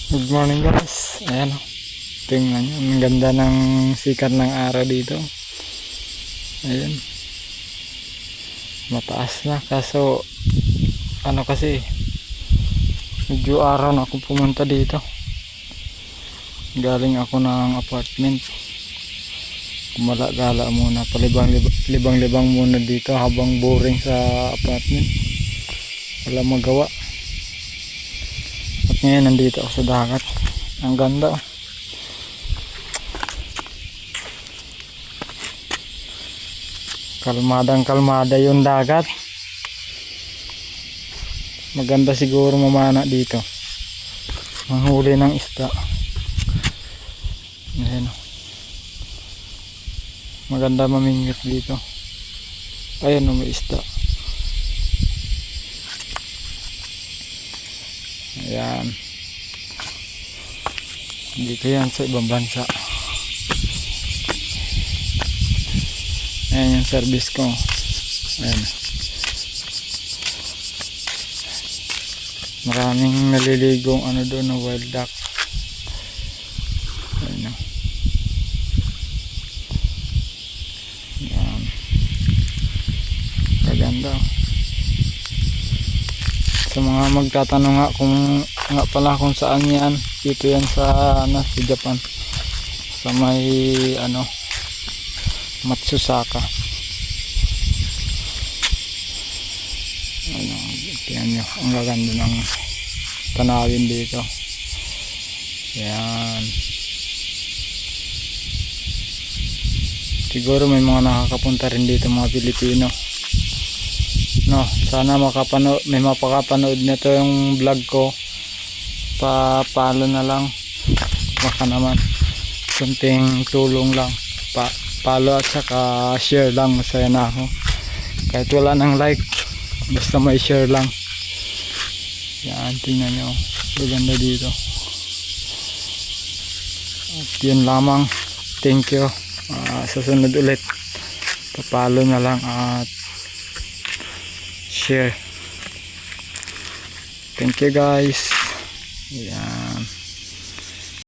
Good morning guys. Ayan o. Tingnan nyo. Ang ganda ng sikat ng araw dito. Ayan. Mataas na. Kaso ano kasi medyo araw na ako pumunta dito. Galing ako ng apartment. Kumala-gala muna. Palibang-libang muna dito habang boring sa apartment. Wala magawa. At ngayon nandito ako sa dagat. Ang ganda. Kalmadang kalmada yung dagat. Maganda siguro mamana dito. Manghuli ng isda. Ayan. Maganda mamingwit dito. Ayan o, may isda. Ayan. Dito yan sa ibang bansa. Ayan yung service ko. Ayan. Maraming naliligong ano doon na wild duck. Ayan. Ayan. Kaganda. Sa mga magtatanong nga kung saan yan, dito yan sa sa Japan, sa may Matsusaka. Tingnan nyo ang gaganda ng tanawin dito. Yan, siguro may mga nakakapunta rin dito mga Pilipino. No, sana may mapakapanood na to yung vlog ko. Pa-follow na lang, baka naman kunting tulong lang. Follow at saka share lang, masaya na ako. Kahit wala ng like, basta may share lang. Yan, tingnan nyo, maganda dito. At yun lamang, thank you. Susunod ulit, pa-follow na lang at share. Thank you guys. Yan.